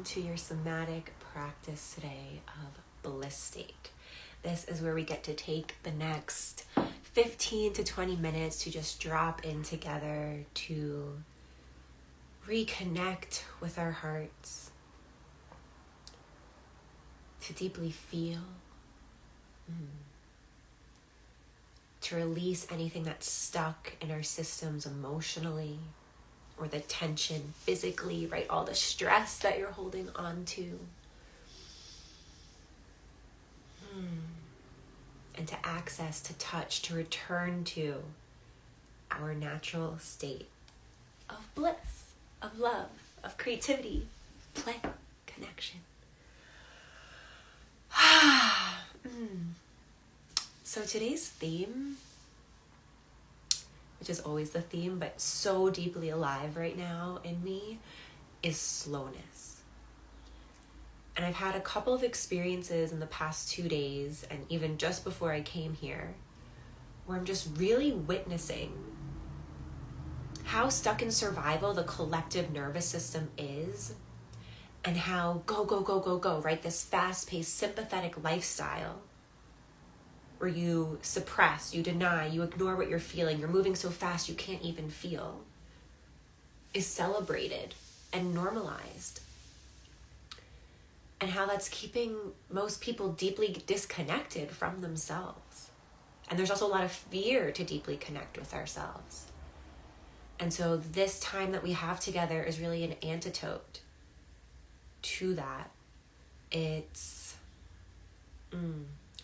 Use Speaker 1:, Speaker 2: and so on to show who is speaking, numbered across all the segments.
Speaker 1: to your somatic practice today of bliss state. This is where we get to take the next 15 to 20 minutes to just drop in together to reconnect with our hearts, to deeply feel, to release anything that's stuck in our systems emotionally, or the tension physically, right? All the stress that you're holding on to. And to access, to touch, to return to our natural state of bliss, of love, of creativity, play, connection. So today's theme, which is always the theme, but so deeply alive right now in me, is slowness. And I've had a couple of experiences in the past 2 days, and even just before I came here, where I'm just really witnessing how stuck in survival the collective nervous system is, and how go, right? This fast-paced, sympathetic lifestyle where you suppress, you deny, you ignore what you're feeling, you're moving so fast you can't even feel, is celebrated and normalized. And how that's keeping most people deeply disconnected from themselves. And there's also a lot of fear to deeply connect with ourselves. And so this time that we have together is really an antidote to that. It's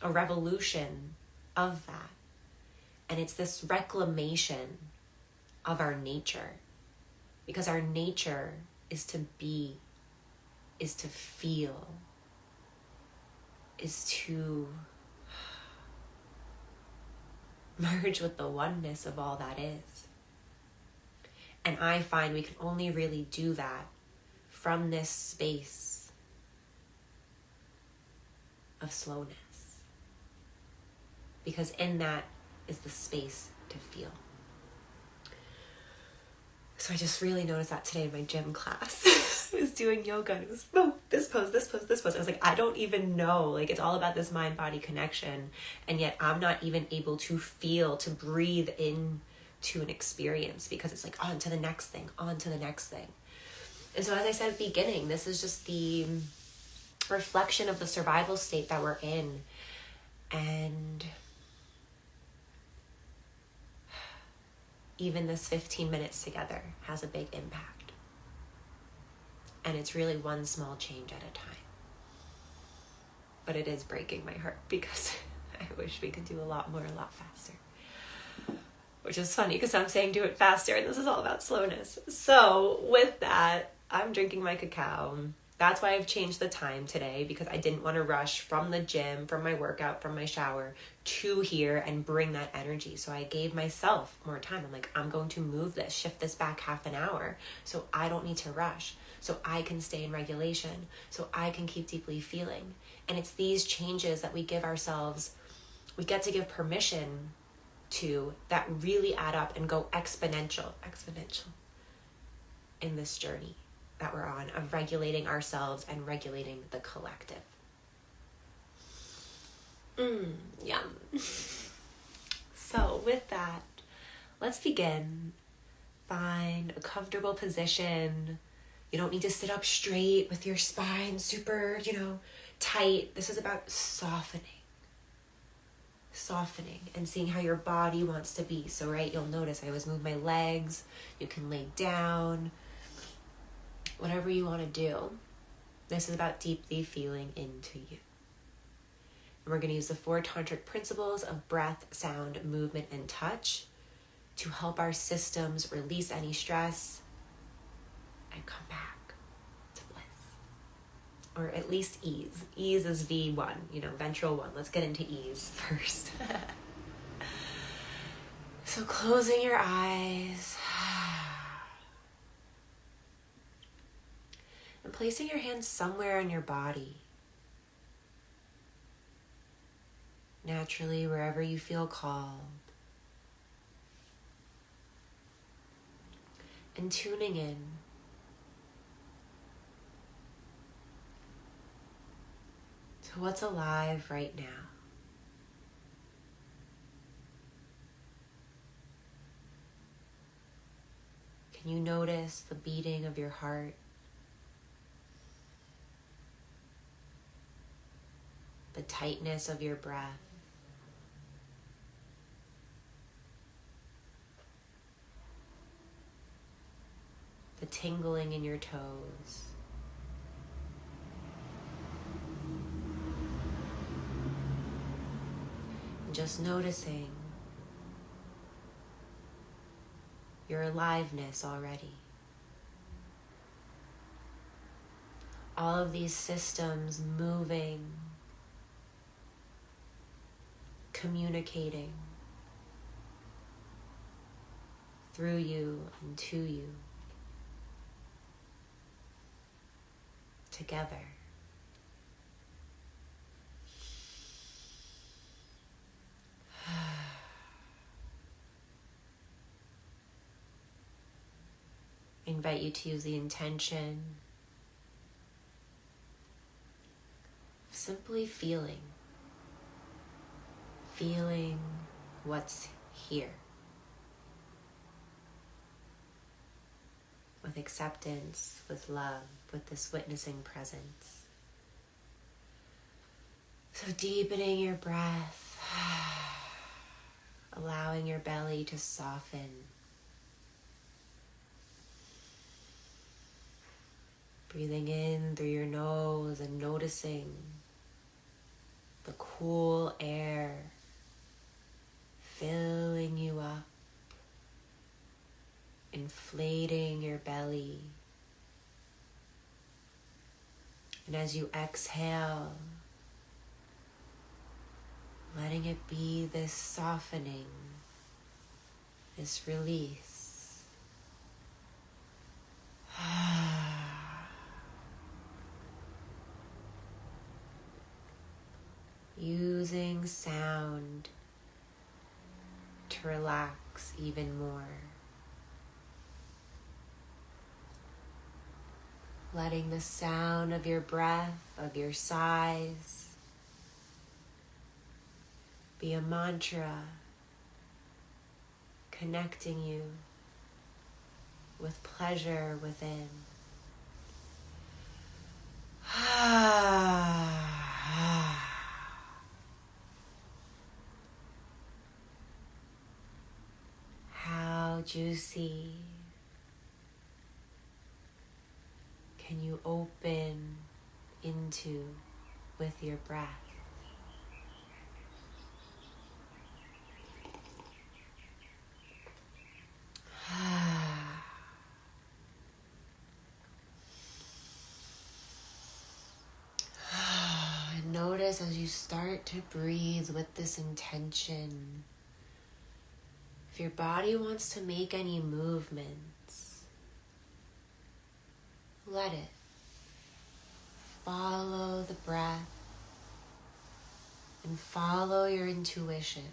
Speaker 1: a revolution of that. And it's this reclamation of our nature. Because our nature is to be, is to feel, is to merge with the oneness of all that is. And I find we can only really do that from this space of slowness. Because in that is the space to feel. So I just really noticed that today in my gym class. I was doing yoga and it was, oh, this pose, this pose, this pose. I was like, I don't even know. Like, it's all about this mind-body connection. And yet I'm not even able to feel, to breathe into an experience, because it's like on to the next thing, on to the next thing. And so as I said at the beginning, this is just the reflection of the survival state that we're in. And even this 15 minutes together has a big impact. And it's really one small change at a time. But it is breaking my heart because I wish we could do a lot more, a lot faster. Which is funny because I'm saying do it faster and this is all about slowness. So with that, I'm drinking my cacao. That's why I've changed the time today, because I didn't want to rush from the gym, from my workout, from my shower to here and bring that energy. So I gave myself more time. I'm like, I'm going to move this, shift this back half an hour so I don't need to rush, so I can stay in regulation, so I can keep deeply feeling. And it's these changes that we give ourselves, we get to give permission to, that really add up and go exponential in this journey that we're on of regulating ourselves and regulating the collective. Yum. So with that, let's begin. Find a comfortable position. You don't need to sit up straight with your spine super, tight. This is about softening and seeing how your body wants to be. So, right, you'll notice I always move my legs. You can lay down. Whatever you want to do, this is about deeply feeling into you. And we're going to use the 4 Tantric principles of breath, sound, movement, and touch to help our systems release any stress and come back to bliss. Or at least ease. Ease is V1, ventral 1. Let's get into ease first. So closing your eyes. And placing your hands somewhere on your body. Naturally, wherever you feel called. And tuning in So what's alive right now? Can you notice the beating of your heart? The tightness of your breath? The tingling in your toes? And just noticing your aliveness already. All of these systems moving, communicating through you and to you, together. I invite you to use the intention of simply feeling what's here. With acceptance, with love, with this witnessing presence. So deepening your breath, allowing your belly to soften. Breathing in through your nose and noticing the cool air filling you up, inflating your belly. And as you exhale, letting it be this softening, this release. Using sound to relax even more. Letting the sound of your breath, of your sighs, be a mantra connecting you with pleasure within. How juicy can you open into with your breath? And notice as you start to breathe with this intention, if your body wants to make any movements, let it. Follow the breath and follow your intuition.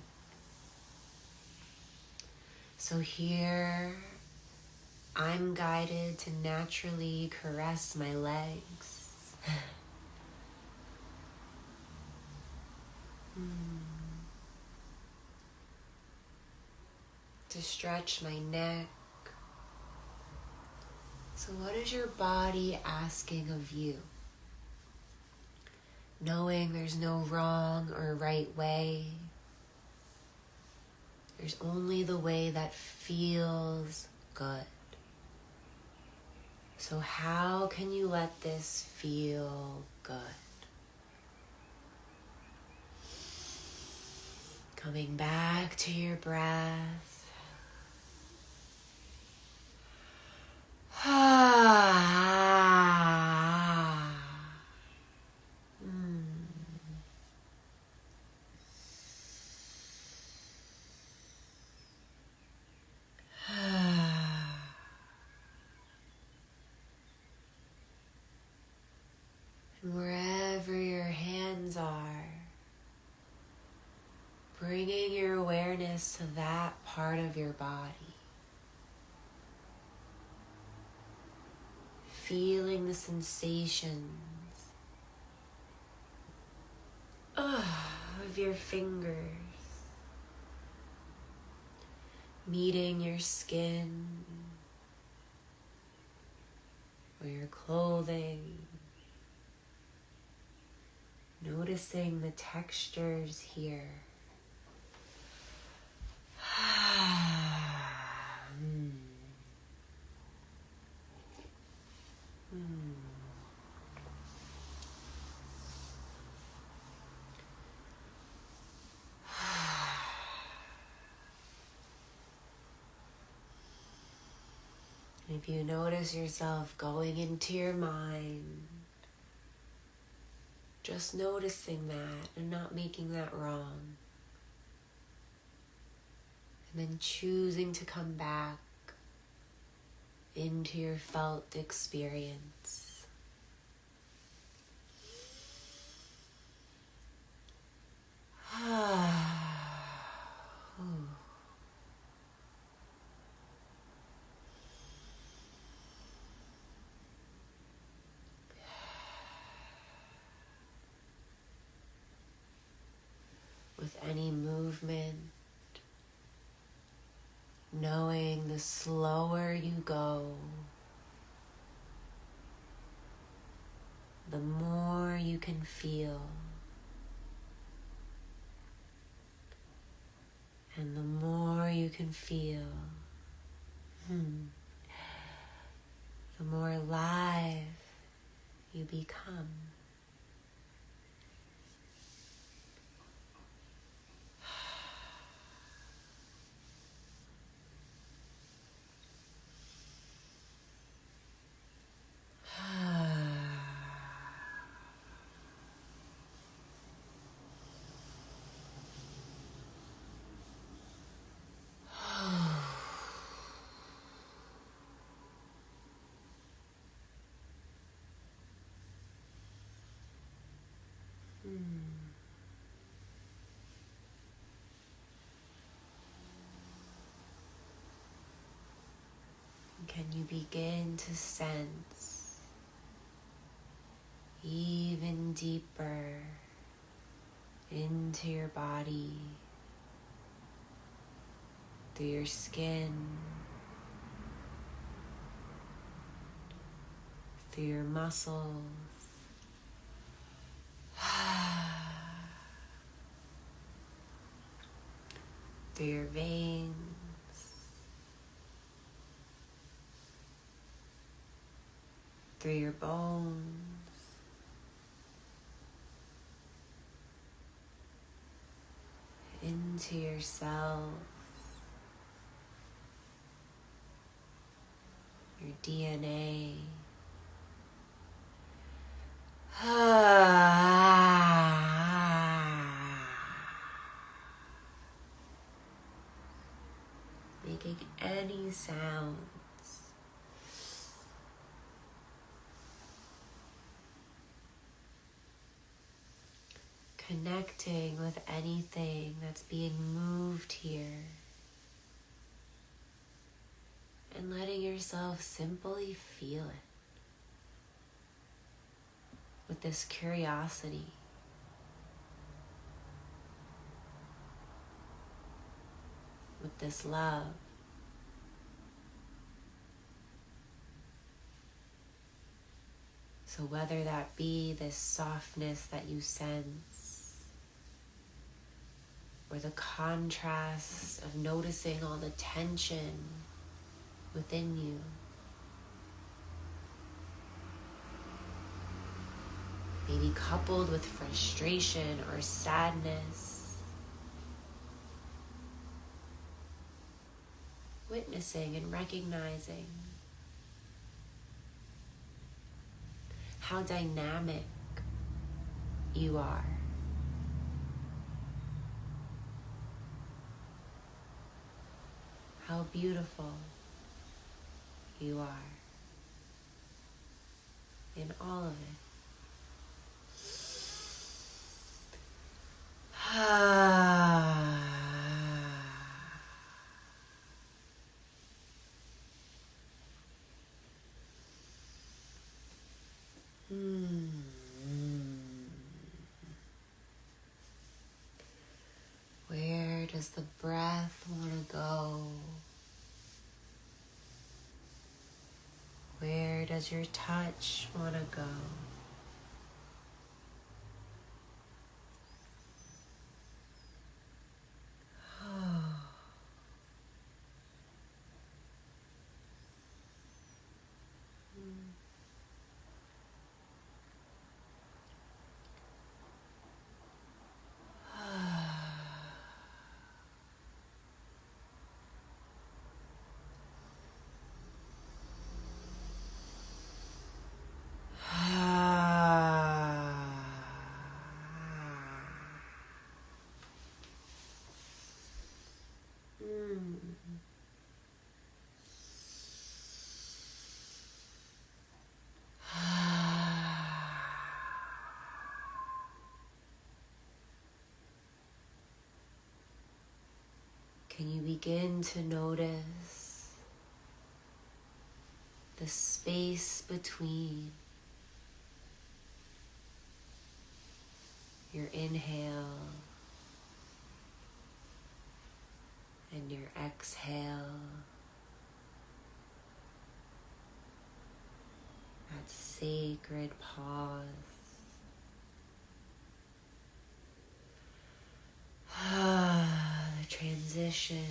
Speaker 1: So here, I'm guided to naturally caress my legs. To stretch my neck. So what is your body asking of you? Knowing there's no wrong or right way. There's only the way that feels good. So how can you let this feel good? Coming back to your breath. And wherever your hands are, bringing your awareness to that part of your body. Feeling the sensations of your fingers meeting your skin or your clothing, noticing the textures here. If you notice yourself going into your mind, just noticing that and not making that wrong. And then choosing to come back into your felt experience. With any movement, knowing the slower you go, the more you can feel, and the more you can feel, the more alive you become. Can you begin to sense even deeper into your body, through your skin, through your muscles, through your veins, through your bones, into your cells, your DNA. Making any sounds. Connecting with anything that's being moved here. And letting yourself simply feel it. With this curiosity. With this love. So whether that be this softness that you sense, or the contrast of noticing all the tension within you, maybe coupled with frustration or sadness, witnessing and recognizing how dynamic you are. How beautiful you are in all of it. does your touch want to go? Can you begin to notice the space between your inhale and your exhale? That sacred pause. The transition.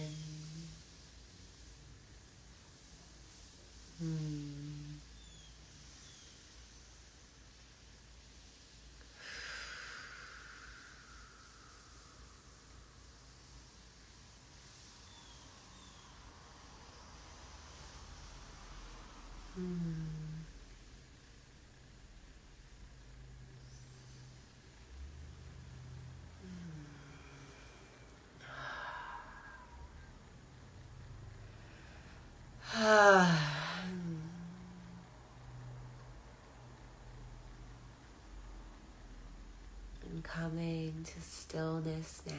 Speaker 1: And coming to stillness now.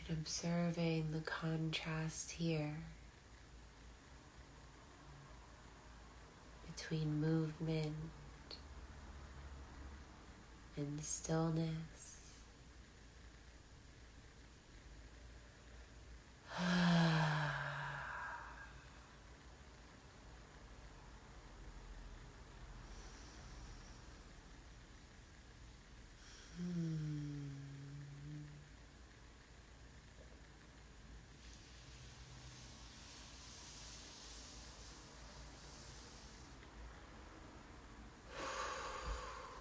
Speaker 1: And observing the contrast here between movement and stillness.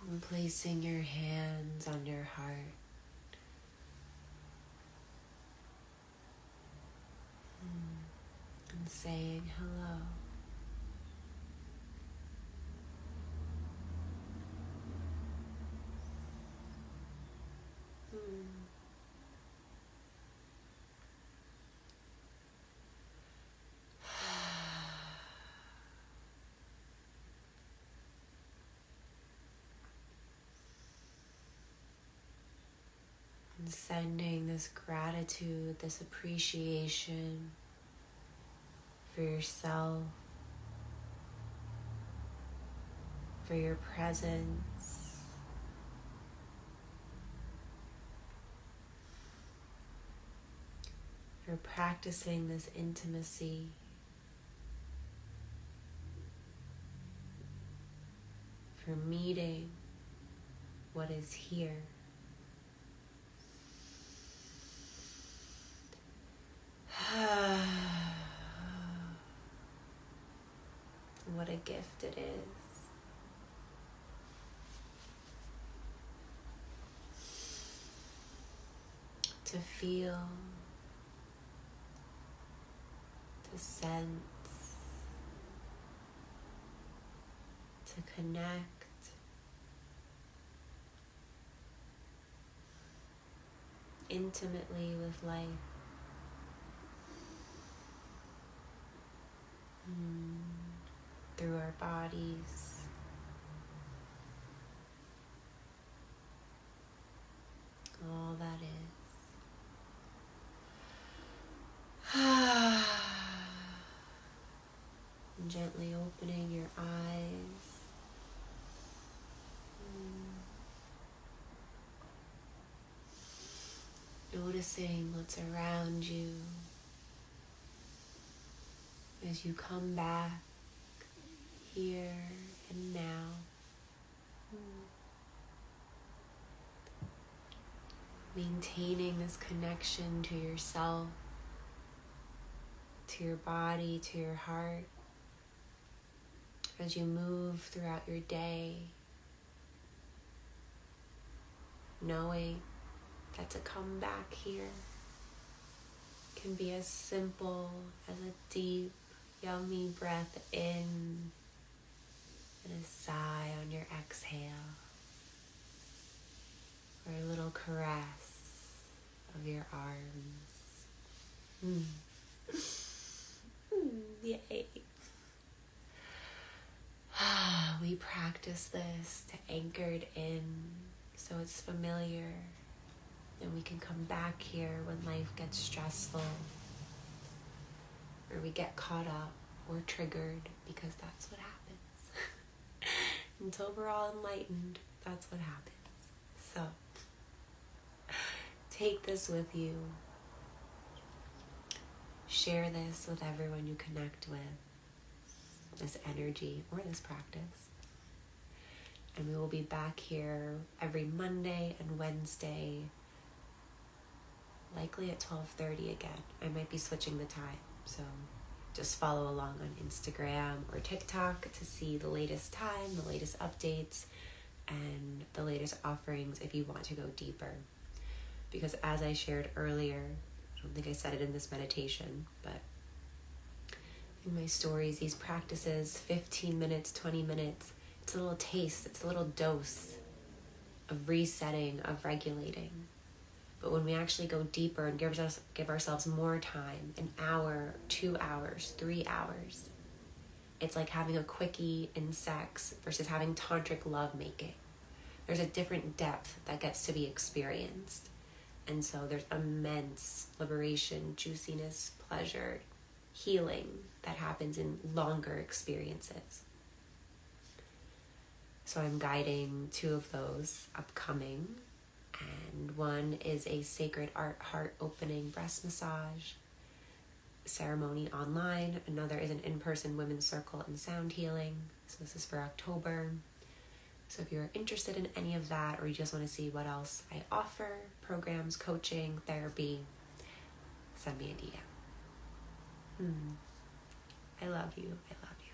Speaker 1: And placing your hands on your heart. And saying hello. And sending this gratitude, this appreciation for yourself, for your presence, for practicing this intimacy, for meeting what is here. What a gift it is. To feel, to sense, to connect, intimately with life. Through our bodies, all that is. And gently opening your eyes. noticing what's around you as you come back here and now. Maintaining this connection to yourself, to your body, to your heart, as you move throughout your day, knowing that to come back here can be as simple as a deep, yummy breath in and a sigh on your exhale, or a little caress of your arms. Yay. We practice this to anchor it in so it's familiar, and we can come back here when life gets stressful, or we get caught up or triggered, because that's what happens. Until we're all enlightened, that's what happens. So take this with you. Share this with everyone you connect with, this energy or this practice. And we will be back here every Monday and Wednesday, likely at 12:30 again. I might be switching the time, so just follow along on Instagram or TikTok to see the latest time, the latest updates, and the latest offerings if you want to go deeper. Because as I shared earlier, I don't think I said it in this meditation, but in my stories, these practices, 15 minutes, 20 minutes, it's a little taste, it's a little dose of resetting, of regulating. But when we actually go deeper and give ourselves more time, an hour, 2 hours, 3 hours, it's like having a quickie in sex versus having tantric lovemaking. There's a different depth that gets to be experienced. And so there's immense liberation, juiciness, pleasure, healing that happens in longer experiences. So I'm guiding 2 of those upcoming. And one is a sacred art heart opening breast massage ceremony online. Another is an in-person women's circle and sound healing. So this is for October. So if you're interested in any of that, or you just want to see what else I offer, programs, coaching, therapy, send me a DM. I love you. I love you.